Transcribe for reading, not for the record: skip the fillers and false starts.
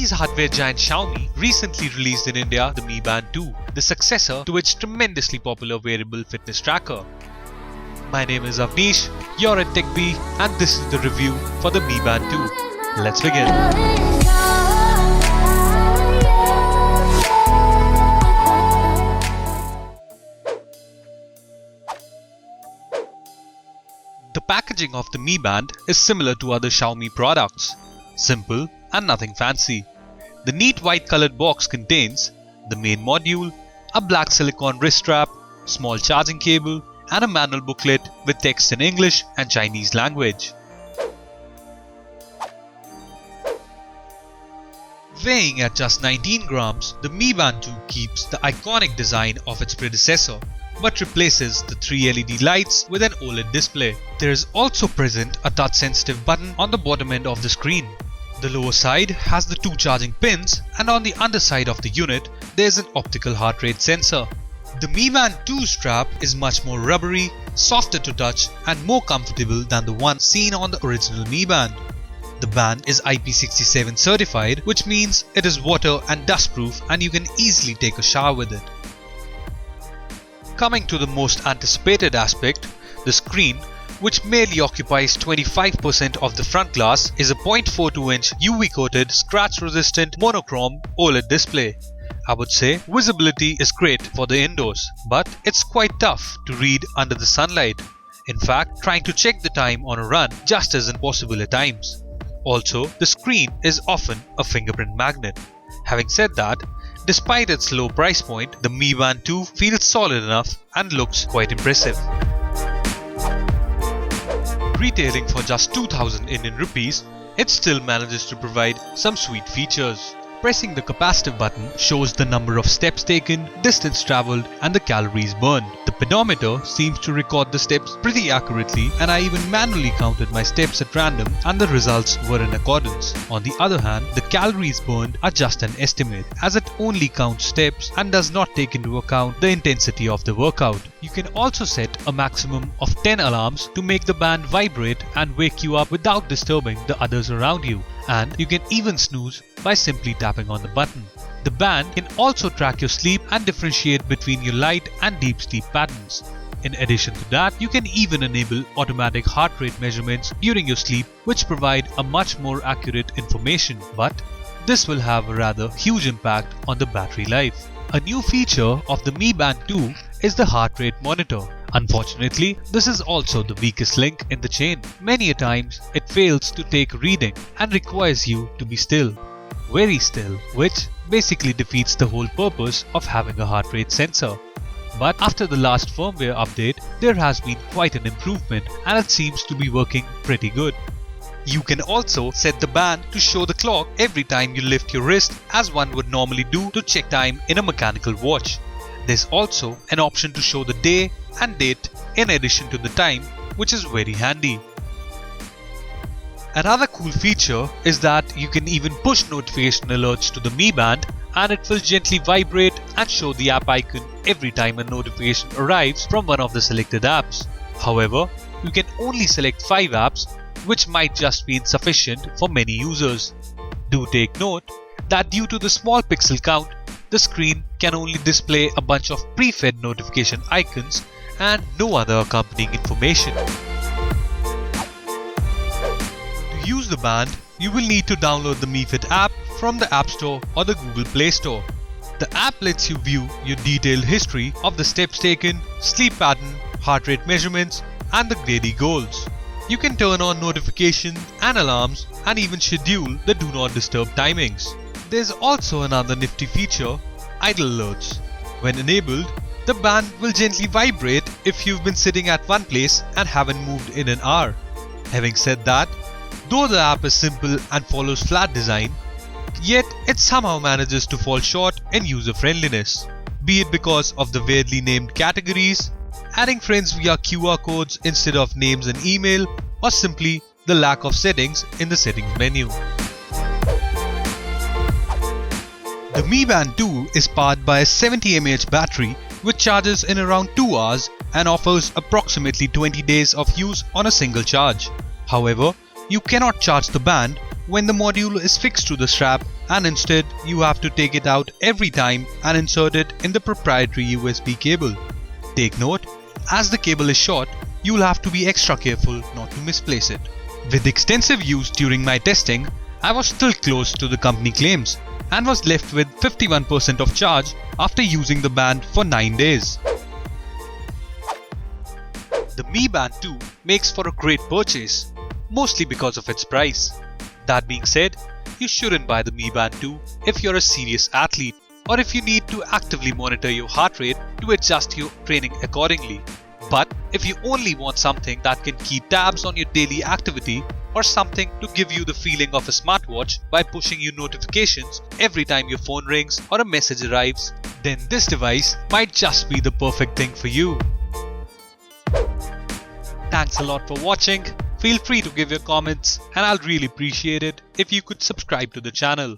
Chinese hardware giant Xiaomi recently released in India the Mi Band 2, the successor to its tremendously popular wearable fitness tracker. My name is Avnish, you're at TechBee, and this is the review for the Mi Band 2. Let's begin. The packaging of the Mi Band is similar to other Xiaomi products. Simple and nothing fancy. The neat white colored box contains the main module, a black silicone wrist strap, small charging cable, and a manual booklet with text in English and Chinese language. Weighing at just 19 grams, the Mi Band 2 keeps the iconic design of its predecessor, but replaces the 3 LED lights with an OLED display. There is also present a touch-sensitive button on the bottom end of the screen. The lower side has the 2 charging pins, and on the underside of the unit there is an optical heart rate sensor. The Mi Band 2 strap is much more rubbery, softer to touch, and more comfortable than the one seen on the original Mi Band. The band is IP67 certified, which means it is water and dust proof and you can easily take a shower with it. Coming to the most anticipated aspect, the screen, which merely occupies 25% of the front glass, is a 0.42-inch UV-coated, scratch-resistant monochrome OLED display. I would say visibility is great for the indoors, but it's quite tough to read under the sunlight. In fact, trying to check the time on a run just isn't possible at times. Also, the screen is often a fingerprint magnet. Having said that, despite its low price point, the Mi Band 2 feels solid enough and looks quite impressive. Retailing for just 2000 Indian rupees, it still manages to provide some sweet features. Pressing the capacitive button shows the number of steps taken, distance travelled, and the calories burned. The pedometer seems to record the steps pretty accurately, and I even manually counted my steps at random and the results were in accordance. On the other hand, the calories burned are just an estimate, as it only counts steps and does not take into account the intensity of the workout. You can also set a maximum of 10 alarms to make the band vibrate and wake you up without disturbing the others around you. And you can even snooze by simply tapping on the button. The band can also track your sleep and differentiate between your light and deep sleep patterns. In addition to that, you can even enable automatic heart rate measurements during your sleep, which provide a much more accurate information, but this will have a rather huge impact on the battery life. A new feature of the Mi Band 2 is the heart rate monitor. Unfortunately, this is also the weakest link in the chain. Many a times, it fails to take a reading and requires you to be still, very still, which basically defeats the whole purpose of having a heart rate sensor. But after the last firmware update, there has been quite an improvement and it seems to be working pretty good. You can also set the band to show the clock every time you lift your wrist, as one would normally do to check time in a mechanical watch. There's also an option to show the day and date in addition to the time, which is very handy. Another cool feature is that you can even push notification alerts to the Mi Band and it will gently vibrate and show the app icon every time a notification arrives from one of the selected apps. However, you can only select 5 apps, which might just be insufficient for many users. Do take note that due to the small pixel count, the screen can only display a bunch of pre-fed notification icons and no other accompanying information. To use the band, you will need to download the Mi Fit app from the App Store or the Google Play Store. The app lets you view your detailed history of the steps taken, sleep pattern, heart rate measurements, and the daily goals. You can turn on notifications and alarms and even schedule the do not disturb timings. There's also another nifty feature, idle alerts. When enabled, the band will gently vibrate if you've been sitting at one place and haven't moved in an hour. Having said that, though the app is simple and follows flat design, yet it somehow manages to fall short in user friendliness. Be it because of the weirdly named categories, adding friends via QR codes instead of names and email, or simply the lack of settings in the settings menu. The Mi Band 2 is powered by a 70 mAh battery which charges in around 2 hours and offers approximately 20 days of use on a single charge. However, you cannot charge the band when the module is fixed to the strap and instead you have to take it out every time and insert it in the proprietary USB cable. Take note, as the cable is short, you'll have to be extra careful not to misplace it. With extensive use during my testing, I was still close to the company claims and was left with 51% of charge after using the band for 9 days. The Mi Band 2 makes for a great purchase, mostly because of its price. That being said, you shouldn't buy the Mi Band 2 if you're a serious athlete or if you need to actively monitor your heart rate to adjust your training accordingly. But if you only want something that can keep tabs on your daily activity or something to give you the feeling of a smartwatch by pushing you notifications every time your phone rings or a message arrives, then this device might just be the perfect thing for you. Thanks a lot for watching. Feel free to give your comments and I'll really appreciate it if you could subscribe to the channel.